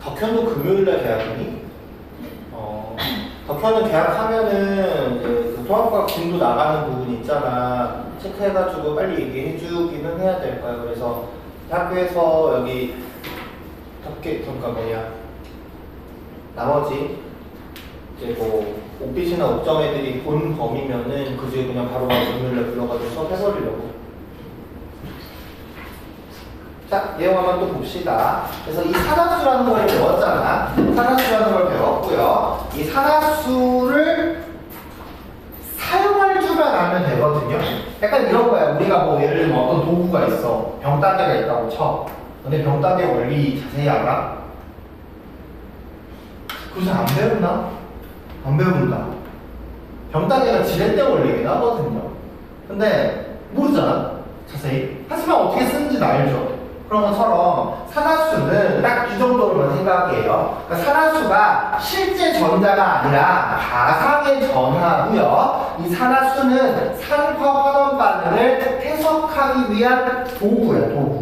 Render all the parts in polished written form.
덕현도 금요일날 계약이니? 덕현은 계약하면은 이제 그 통합과학 진도 나가는 부분이 있잖아. 체크해가지고 빨리 얘기해주기는 해야 될 거야. 그래서 학교에서 여기 그러니까 나머지 이제 뭐 옥빛이나 옥점 애들이 본 범위면은 그 중에 그냥 바로 금요일날 불러가지고 수업 해버리려고. 자, 내용 한번 또 봅시다. 그래서 이 산화수라는 걸 배웠잖아. 산화수라는 걸 배웠고요. 이 산화수를 사용할 줄만 알면 되거든요. 약간 이런 거야. 우리가 뭐 예를 들면 어떤 도구가 있어. 병따개가 있다고 쳐. 근데 병따개 원리 자세히 알아? 그래서 안 배웠나? 안 배운다. 병따개가 지렛대 원리긴 하거든요. 근데 모르잖아. 자세히. 하지만 어떻게 쓰는지는 알죠. 그런 것처럼 산화수는 딱 이 정도로만 생각해요. 그러니까 산화수가 실제 전자가 아니라 가상의 전하고요. 이 산화수는 산화 환원 반응을 해석하기 위한 도구예요. 도구.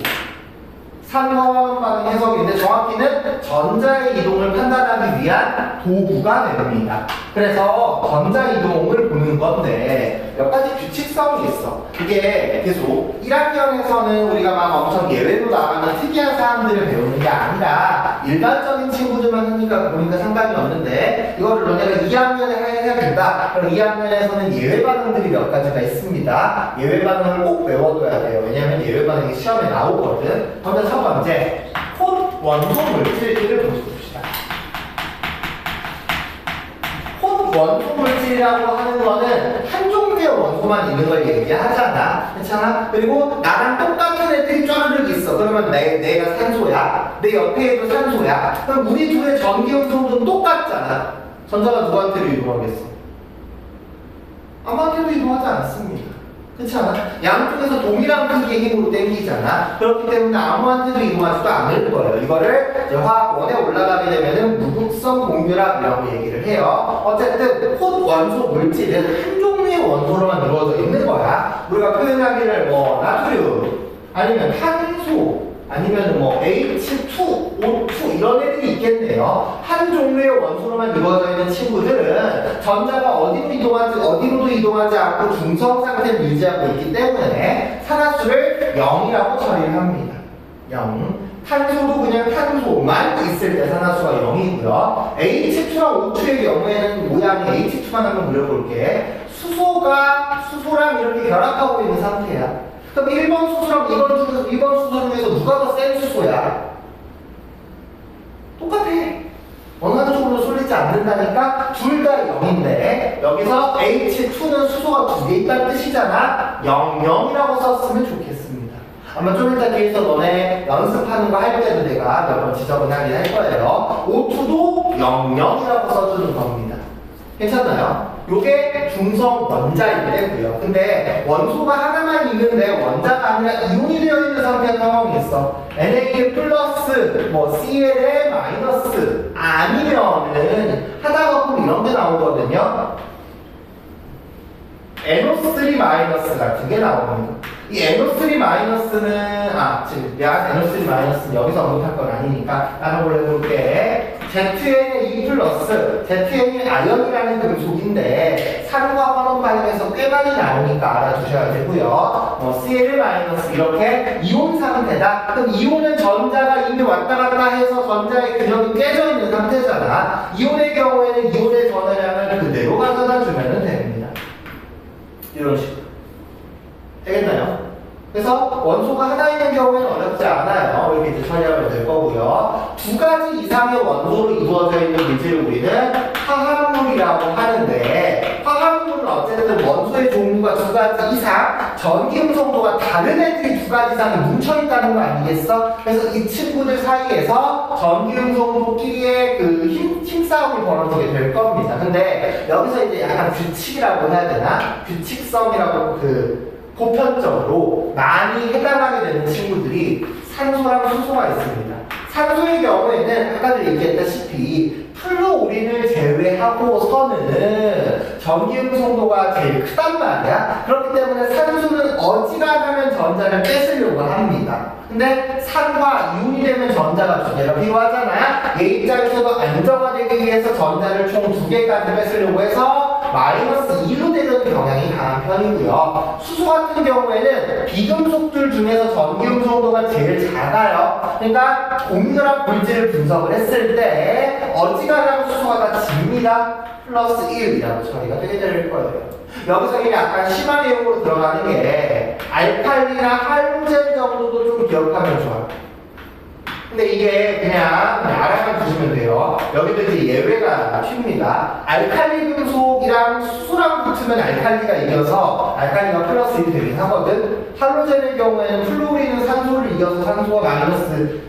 산화 환원 반응 해석인데 정확히는 전자의 이동을 판단하기 위한 도구가 됩니다. 그래서 전자 이동을 보는 건데 몇 가지 규칙성이 있어. 이게 계속 1학년에서는 우리가 막 엄청 예외로 나가는 특이한 사항들을 배우는 게 아니라 일반적인 친구들만 하니까 보니까 상관이 없는데 이거를 너네가 2학년에 해야 된다. 그럼 2학년에서는 예외 반응들이 몇 가지가 있습니다. 예외 반응을 꼭 외워둬야 돼요. 왜냐면 예외 반응이 시험에 나오거든. 먼저 첫 번째, 콧 원소 물질들을 보십시다. 원소 물질이라고 하는 거는 한 종류의 원소만 있는 걸 얘기하잖아. 괜찮아? 그리고 나랑 똑같은 애들이 쫘르륵 있어. 그러면 내가 산소야. 내 옆에 있는 산소야. 그럼 우리 둘의 전기 운송도 똑같잖아. 전자가 누구한테로 이동하겠어? 아무한테도 이동하지 않습니다. 그렇지 않아? 양쪽에서 동일한 크기의 힘으로 당기잖아. 그렇기 때문에 아무한테도 이동하지도 않을 거예요. 이거를 이제 화학원에 올라가게 되면은 무극성 공유락이라고 얘기를 해요. 어쨌든 콧 원소 물질은 한 종류의 원소로만 이루어져 있는 거야. 우리가 표현하기를 뭐 나트륨 아니면 탄소 아니면 뭐 H2, O2 이런 애들이 있겠네요. 한 종류의 원소로만 이루어져 있는 친구들은 전자가 어디로도 이동하지 않고 중성 상태를 유지하고 있기 때문에 산화수를 0이라고 처리를 합니다. 0. 탄소도 그냥 탄소만 있을 때 산화수가 0이고요. H2랑 O2의 경우에는 모양이 H2만 한번 그려볼게. 수소랑 이렇게 결합하고 있는 상태야. 그럼 1번 수소랑 2번 수소 중에서 누가 더 센 수소야? 똑같아. 어느 한쪽으로 쏠리지 않는다니까 둘 다 0인데 여기서 H2는 수소가 2개 있다는 뜻이잖아. 00이라고 썼으면 좋겠습니다. 아마 좀 이따 뒤에서 너네 연습하는 거 할 때도 내가 몇 번 지적은 하긴 할 거예요. O2도 00이라고 써주는 겁니다. 괜찮나요? 요게 중성 원자일 때고요. 근데 원소가 하나만 있는데 원자가 아니라 이온이 되어 있는 상태의 상황이 있어. Na 플러스, Cl 마이너스 아니면은 하다가 보면 이런 게 나오거든요. NO3 마이너스 같은 게 나옵니다. 이 NO3 마이너스는 지금 NO3 마이너스는 여기서 언급할 건 아니니까 다른 걸로 해볼게. ZNA 플러스, ZN이 아연이라는 금속인데 산화 환원 반응에서 꽤 많이 나오니까 알아두셔야 되고요. Cl 마이너스 이렇게 이온 상태다. 그럼 이온은 전자가 이미 왔다 갔다 해서 전자의 균형이 깨져 있는 상태잖아. 이온의 경우에는 이온의 전하량을 그대로 가져다 주면 됩니다. 이런 식으로. 되겠나요? 그래서 원소가 하나 있는 경우에는 어렵지 않아요. 이렇게 이제 처리하면 될 거고요. 두 가지 이상의 원소로 이루어져 있는 물질을 우리는 화합물이라고 하는데 화합물은 어쨌든 원소의 종류가 두 가지 이상 전기 음성도가 다른 애들이 두 가지 이상이 뭉쳐있다는 거 아니겠어? 그래서 이 친구들 사이에서 전기 음성도끼리의 그 힘싸움이 벌어지게 될 겁니다. 근데 여기서 이제 약간 규칙이라고 해야 되나? 규칙성이라고 보편적으로 많이 해당하게 되는 친구들이 산소랑 수소가 있습니다. 산소의 경우에는 아까도 얘기했다시피 플루오린을 제외하고서는 전기음성도가 제일 크단 말이야. 그렇기 때문에 산소는 어지간하면 전자를 뺏으려고 합니다. 근데 산과 이온이 되면 전자가 두 개가 필요하잖아. 얘 입장에서도 안정화되기 위해서 전자를 총 두 개까지 뺏으려고 해서 -2로 되는 경향이 강한 편이고요. 수소 같은 경우에는 비금속들 중에서 전기음성도가 제일 작아요. 그러니까 동일한 물질을 분석을 했을 때 어지간하면 수소가 다 집니다. +1이라고 처리가 되게 될 거예요. 여기서 이제 약간 심한 내용으로 들어가는 게 알칼리나 할로젠 정도도 좀 기억하면 좋아요. 근데 이게 그냥 알아만 두시면 돼요. 여기도 이제 예외가 튑니다. 알칼리 금속이랑 수소랑 붙으면 알칼리가 이겨서 알칼리가 +1이 되긴 하거든. 할로젠의 경우에는 플루오린은 산소를 이겨서 산소가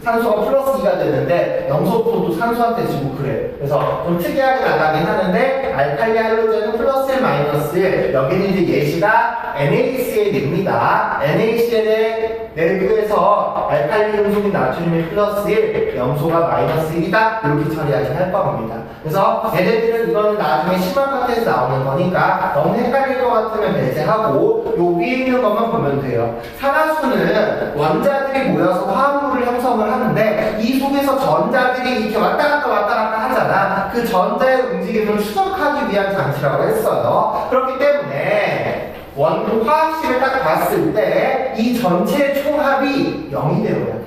+2가 되는데 염소토도 산소한테 지고 그래. 그래서 좀 특이하게 나가긴 하는데 알칼리 할로젠은 +1, -1. 여기는 이제 예시가 NaCl입니다. NaCl의 내부에서 알칼리 금속인 나트륨이 +1, 염소가 -1이다. 이렇게 처리하셔야 할 겁니다. 그래서 얘네들은 이거는 나중에 심화 파트에서 나오는 거니까 너무 헷갈릴 것 같으면 배제하고 요 위에 있는 것만 보면 돼요. 산화수는 원자들이 모여서 화합물을 형성을 하는데 이 속에서 전자들이 이렇게 왔다 갔다 하잖아. 그 전자의 움직임을 추적하기 위한 장치라고 했어요. 그렇기 때문에 화학식을 딱 봤을 때 이 전체 총합이 0이 되어야 돼.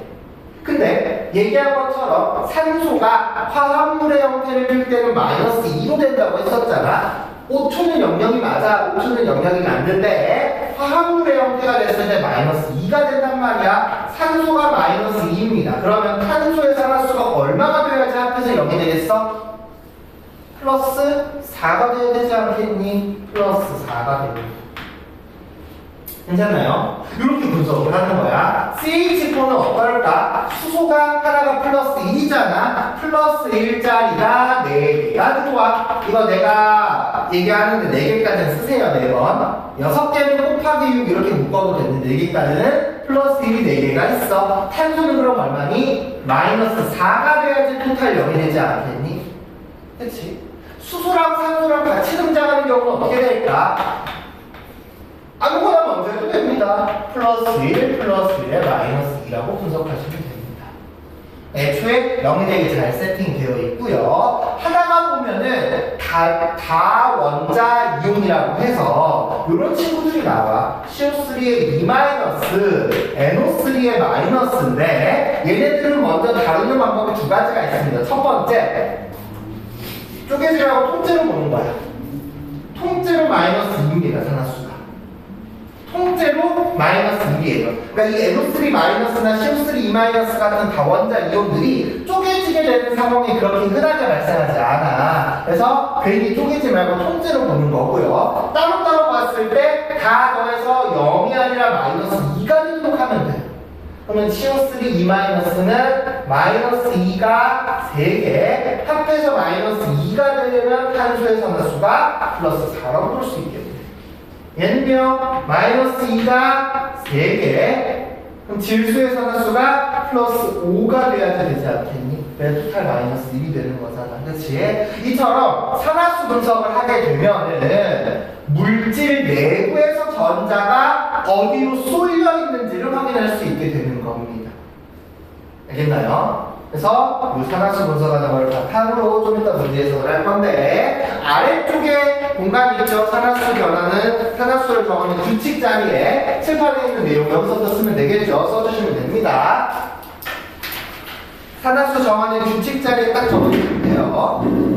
근데 얘기한 것처럼 산소가 화합물의 형태를 띨 때는 -2로 된다고 했었잖아. O2는 영역이 맞아. O2는 영역이 맞는데 화합물의 형태가 됐을 때 -2가 된단 말이야. 산소가 -2입니다. 그러면 탄소의 산화수가 얼마가 돼야지 합해서 0이 되겠어? +4가 돼야 되지 않겠니? +4가 됩니다. 괜찮나요? 이렇게 분석을 하는 거야. CH4는 어떨까? 수소가 하나가 +1이잖아. +1짜리가 4개가 들어와. 이거 내가 얘기하는데 4개까지는 쓰세요. 4번. 6개는 곱하기 6 이렇게 묶어도 되는데 4개까지는 +1이 4개가 있어. 탄소는 그럼 얼마니? -4가 돼야지 토탈 0이 되지 않겠니? 그치? 수소랑 산소랑 같이 등장하는 경우는 어떻게 될까? 아무거나 먼저 해도 됩니다. +1, +1에 -2라고 분석하시면 됩니다. 애초에 0이 되게 잘 세팅되어 있고요. 하다가 보면은 다 원자 이온이라고 해서 이런 친구들이 나와. CO3의 E-, NO3의 마이너스인데 얘네들은 먼저 다루는 방법이 두 가지가 있습니다. 첫 번째, 쪼개지라고 통째로 보는 거야. 통째로 -2입니다. 산화수가. 통째로 -2이에요. 그러니까 이 NO3-나 CO3E- 같은 다원자 이온들이 쪼개지게 되는 상황이 그렇게 흔하게 발생하지 않아. 그래서 괜히 쪼개지 말고 통째로 보는 거고요. 따로따로 봤을 때 다 더해서 0이 아니라 -2가 되도록 하면 돼. 그러면 CO3E- 는 -2가 3개, 합해서 -2가 되려면 탄소의 산화수가 +4라고 볼 수 있겠네. 얘는요, -2가 3개, 그럼 질소의 산화수가 +5가 돼야지 되지 않겠니? 그래 토탈 -1이 되는 거잖아. 그치? 이처럼 산화수 분석을 하게 되면은 물질 내부에서 전자가 어디로 쏠려 있는지를 확인할 수 있게 되는 겁니다. 알겠나요? 그래서 이 산화수 분석하는 걸 바탕으로 좀 이따 문제 해석을 할 건데, 아래쪽에 공간이 있죠. 산화수 변화는 산화수를 적어놓은 규칙 자리에 칠판에 있는 내용 여기서부터 쓰면 되겠죠. 써주시면 됩니다. 산화수 정하는 규칙 자리에 딱 적어주시면 돼요.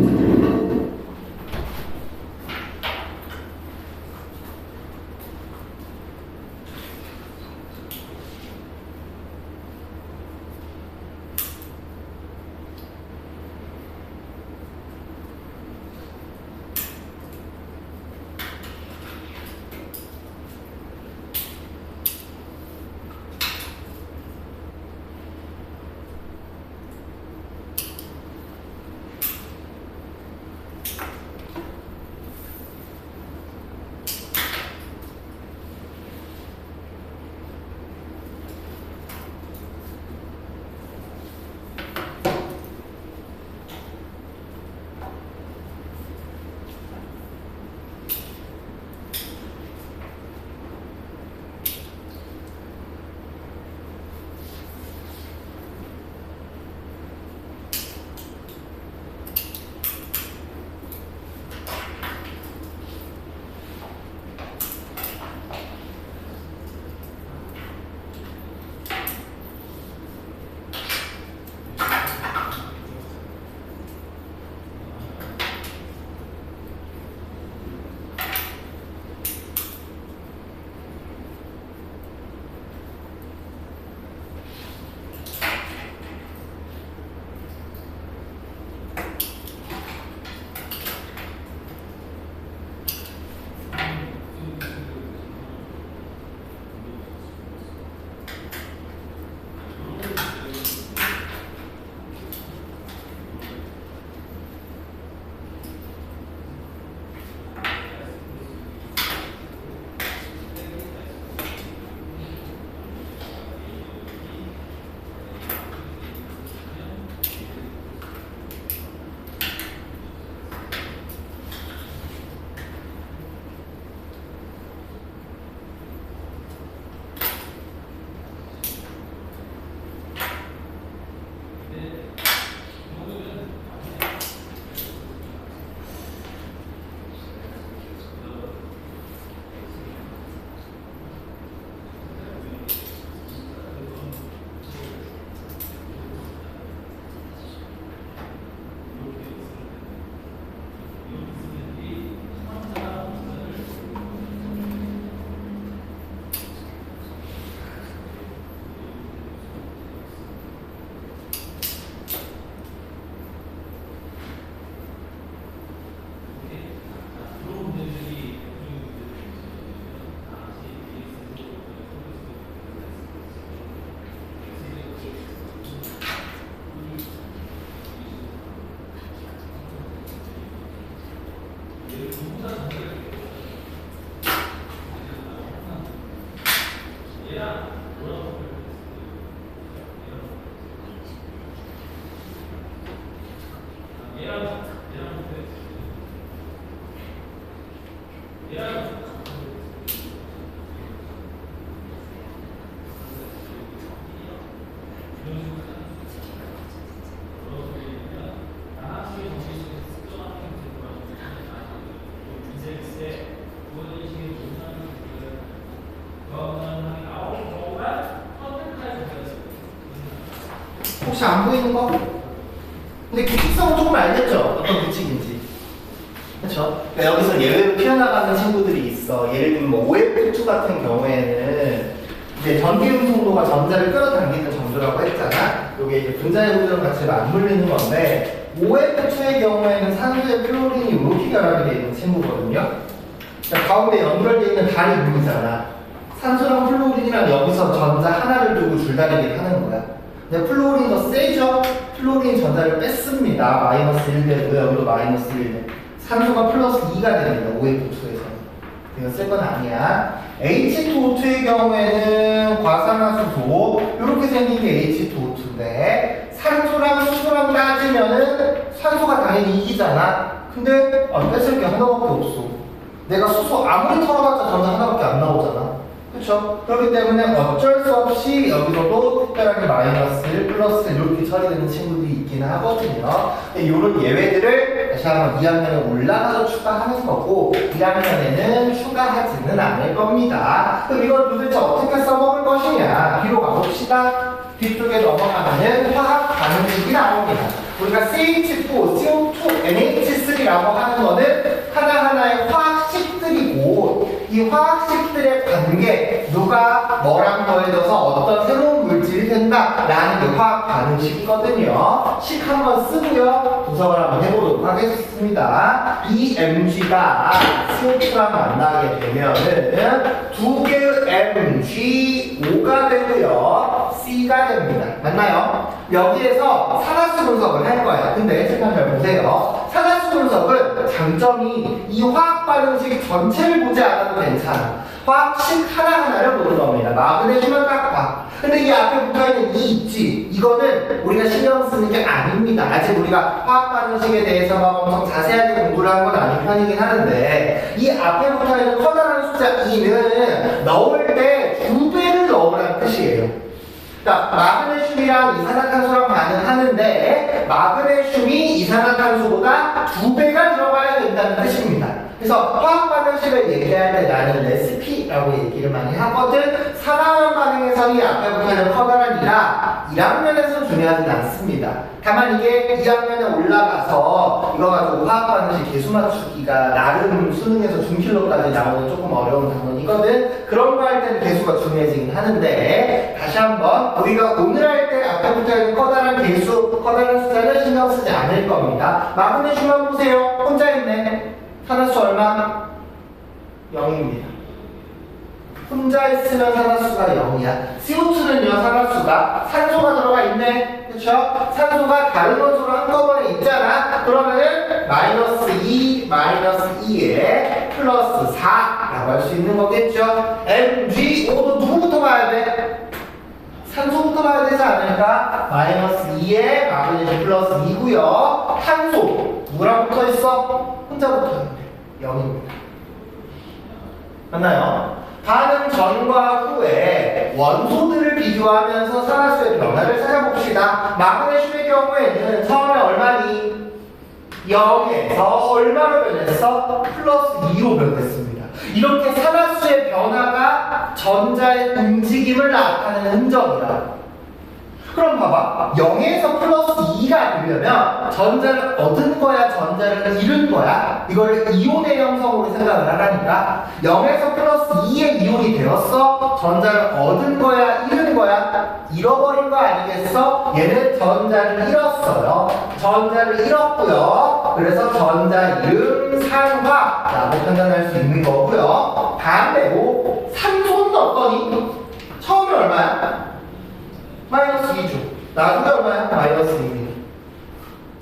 혹시 안 보이는 거? 근데 규칙성은 조금 알겠죠? 어떤 규칙인지. 그렇죠? 그러니까 여기서 예외로 튀어나가는 친구들이 있어. 예를 들면 뭐 OF2 같은 경우에는 이제 전기음성도가 전자를 끌어당기는 정도라고 했잖아. 이게 이제 분자의 구조랑 같이 맞물리는 건데 OF2의 경우에는 산소의 플로린이 이렇게 결합이 되어 있는 친구거든요. 그러니까 가운데 연결되어 있는 달이 보이잖아. 산소랑 플로린이랑 여기서 전자 하나를 두고 줄다리기를 하는 거야. 근데 플로린 더 세죠? 플로린 전자를 뺐습니다. 마이너스 1 되고요. 여기도 마이너스 1 돼. 산소가 플러스 2가 됩니다. OF2에서. 이건 쓸 건 아니야. H2O2의 경우에는 과산화수소 이렇게 생긴 게 H2O2인데 산소랑 수소랑 따지면은 산소가 당연히 이기잖아. 근데 뺏을 게 하나밖에 없어. 내가 수소 아무리 털어봤자 전자 하나밖에 안 나오잖아. 그렇죠? 그렇기 때문에 어쩔 수 없이 여기서도 특별하게 마이너스 1, 플러스 1 이렇게 처리되는 친구들이 있긴 하거든요. 이런 예외들을 다시 한번 2학년에 올라가서 추가하는 거고 1학년에는 추가하지는 않을 겁니다. 그럼 이걸 도대체 어떻게 써먹을 것이냐? 뒤로 가봅시다. 뒤쪽에 넘어가면은 화학 반응식이 나옵니다. 우리가 CH4, CO2, NH3라고 하는 거는 하나하나의 화학식들이고 이 화학식들의 관계, 누가 뭐랑 더해져서 어떤 새로운 물질이 된다라는 게 화학 반응식이거든요. 식 한번 쓰고요. 분석을 한번 해보도록 하겠습니다. 이 Mg가 CO2랑 만나게 되면은 두 개의 MgO가 되고요. C가 됩니다. 맞나요? 여기에서 산화수 분석을 할 거예요. 근데 잠깐 잘 보세요. 산화수 분석은 장점이 이 화학 반응식 전체를 보지 않아도 괜찮아. 화학식 하나하나를 보는 겁니다. 마그네슘은 딱 봐. 근데 이 앞에 붙어있는 이 있지? 이거는 우리가 신경 쓰는 게 아닙니다. 아직 우리가 화학 반응식에 대해서 막 엄청 자세하게 공부를 한 건 아닌 편이긴 하는데 이 앞에 붙어있는 커다란 숫자 2는 넣을 때 2배를 넣으라는 뜻이에요. 자, 마그네슘이랑 이산화탄소랑 반응하는데 마그네슘이 이산화탄소보다 2배가 들어가야 된다는 뜻입니다. 그래서 화학 반응식을 얘기할 때 나는 레시피라고 얘기를 많이 하거든. 산화한 반응에서는 이 앞에 붙어있는 커다란 2라 1학년에서는 중요하진 않습니다. 다만 이게 2학년에 올라가서 이거 가지고 화학 반응식 개수 맞추기가 나름 수능에서 중킬로까지 나오는 조금 어려운 단원이거든. 그런 거 할 때는 개수가 중요해지긴 하는데 다시 한번 우리가 오늘 할 때 앞에 붙어있는 커다란 개수, 커다란 숫자는 신경 쓰지 않을 겁니다. 마그네슘만 보세요. 혼자 있네. 산화수 얼마? 0입니다. 혼자 있으면 산화수가 0이야. CO2는요, 산화수가 산소가 들어가 있네. 그쵸? 산소가 다른 원소로 한꺼번에 있잖아. 그러면은 마이너스 2, 마이너스 2에 플러스 4라고 할 수 있는 거겠죠? MgO도 누구부터 봐야 돼? 산소부터 봐야 되지 않을까? 마이너스 2에 마그네슘 플러스 2고요. 탄소 누구랑 붙어 있어? 혼자 붙어 있는데 0입니다. 맞나요? 반응 전과 후에 원소들을 비교하면서 산화수의 변화를 찾아봅시다. 마그네슘의 경우에는 처음에 얼마니? 0에서 얼마로 변했어? 플러스 2로 변했습니다. 이렇게 산화수의 변화가 전자의 움직임을 나타내는 흔적이다. 그럼 봐봐. 0에서 플러스 2가 되려면 전자를 얻은 거야, 전자를 잃은 거야? 이걸 이온의 형성으로 생각을 하라니까. 0에서 플러스 2의 이온이 되었어? 전자를 얻은 거야, 잃은 거야? 잃어버린 거 아니겠어? 얘는 전자를 잃었어요. 전자를 잃었고요. 그래서 전자 이름 산화라고 판단할 수 있는 거고요. 반대로 산소는 어떠니? 처음에 얼마야? 마이너스 2죠. 나중에 얼마야? 마이너스 2입니다.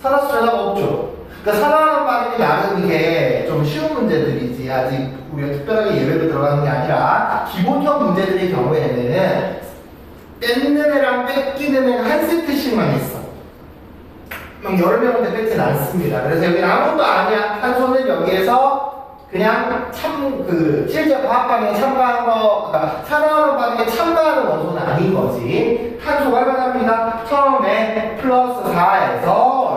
산화수 변화가 없죠. 그러니까 산화하는 반응이 나름 이게 좀 쉬운 문제들이지 아직 우리가 특별하게 예외로 들어가는 게 아니라 기본형 문제들의 경우에는 뺏는 애랑 뺏기는 애가 한 세트씩만 있어. 막 여러 명한테 뺏진 않습니다. 그래서 여기는 아무것도 아니야. 탄소는 여기에서 그냥 실제 과학반에 참가한 거, 그러니까 산화하는 반에 참가하는 원소는 아닌 거지. 탄소가 얼마납니다? 처음에 플러스 4에서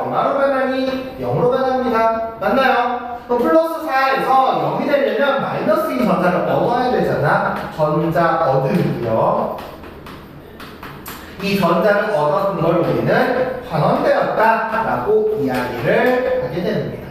얼마로 변하니? 0으로 변합니다. 맞나요? 그럼 플러스 4에서 0이 되려면 마이너스 2 전자를 얻어야 되잖아. 전자 얻으고요. 이 전자를 얻었던 걸 우리는 환원되었다라고 이야기를 하게 됩니다.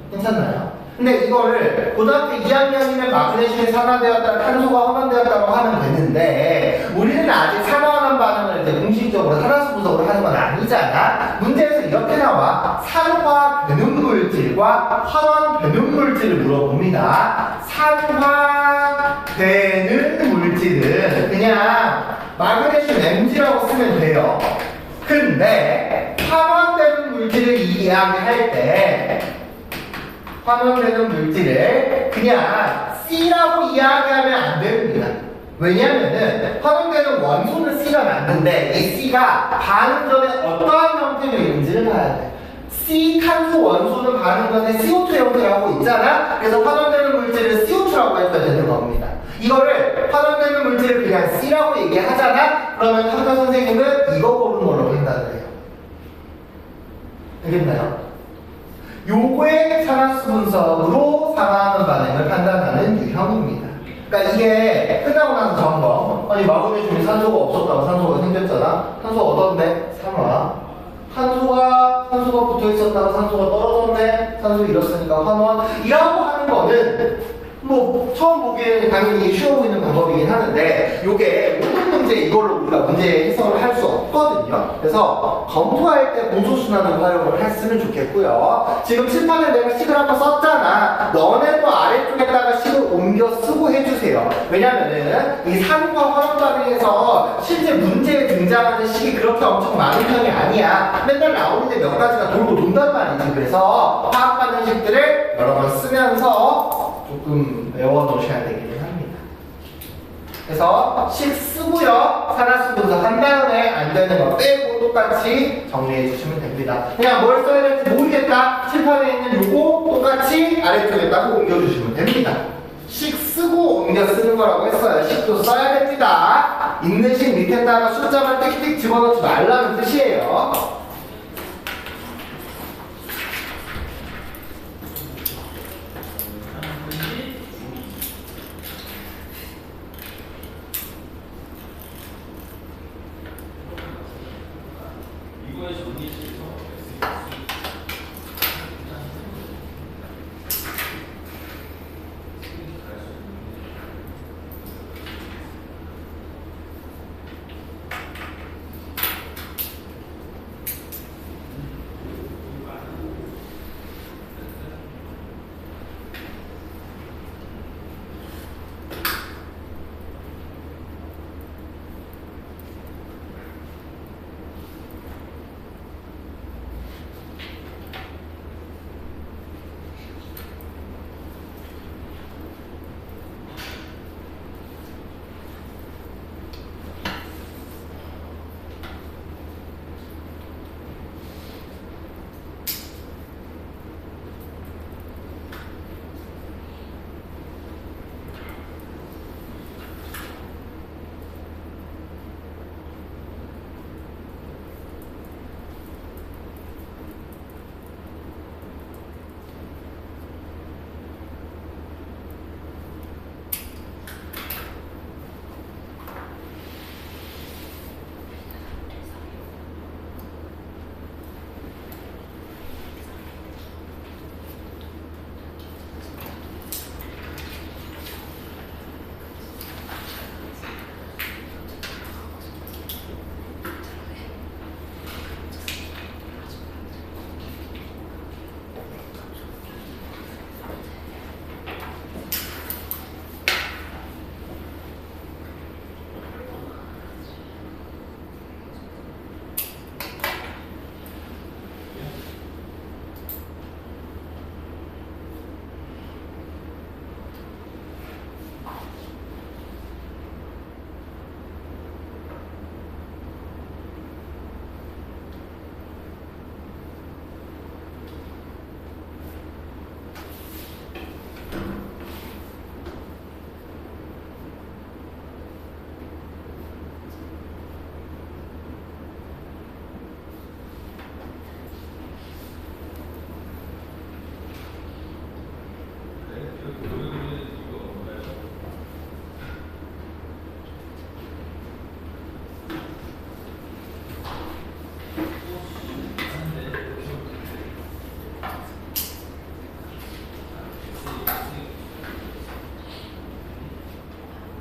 괜찮나요? 근데 이거를 고등학교 2학년이면 마그네슘이 산화되었다, 탄소가 환원되었다고 하면 되는데 우리는 아직 산화환원 반응을 이제 공식적으로 산화수 분석으로 하는 건 아니잖아. 문제에서 이렇게 나와. 산화 변형 물질과 환원 변형 물질을 물어봅니다. 산화되는 물질은 그냥 마그네슘 Mg라고 쓰면 돼요. 근데 환원되는 물질을 이야기할 때 환원되는 물질을 그냥 C라고 이야기하면 안 됩니다. 왜냐면은 환원되는 원소는 C가 맞는데 이 C가 반응 전에 어떠한 형태로 있는지를 봐야 돼. C 탄소 원소는 반응 전에 CO2 형태라고 있잖아. 그래서 환원되는 물질을 CO2라고 해줘야 되는 겁니다. 이거를 환원되는 물질을 그냥 C라고 얘기하잖아. 그러면 학교 선생님은 이거 고르는 걸로 판단을 해요. 되겠나요? 요거의 산화수 분석으로 산화하는 반응을 판단하는 유형입니다. 그러니까 이게 끝나고 나서 점검. 아니 마그네슘이 산소가 없었다고 산소가 생겼잖아. 산소 얻었네. 산화. 산소가 붙어 있었다고 산소가 떨어졌네. 산소 잃었으니까 환원. 이라고 하는 거는 뭐 처음 보기에는 당연히 쉬워 보이는 방법이긴 하는데 요게 모든 문제 이걸로 우리가 문제 해석을 할 수 없거든요. 그래서 검토할 때 공소순환을 활용을 했으면 좋겠고요. 지금 칠판에 내가 식을 한번 썼잖아. 너네도 아래쪽에다가 식을 옮겨 쓰고 해주세요. 왜냐면은 이 산과 환원 반응에서 실제 문제에 등장하는 식이 그렇게 엄청 많은 편이 아니야. 맨날 나오는데 몇 가지가 돌고 돈단 말이지. 그래서 화학 반응식들을 여러 번 쓰면서 조금 외워 놓으셔야 되기는 합니다. 그래서 식 쓰고요. 산화수 분석한 다음에 안 되는 거 빼고 똑같이 정리해 주시면 됩니다. 그냥 뭘 써야 될지 모르겠다. 칠판에 있는 요거 똑같이 아래쪽에다가 옮겨주시면 됩니다. 식 쓰고 옮겨 쓰는 거라고 했어요. 식도 써야 됩니다. 있는 식 밑에다가 숫자만 띡띡 집어넣지 말라는 뜻이에요.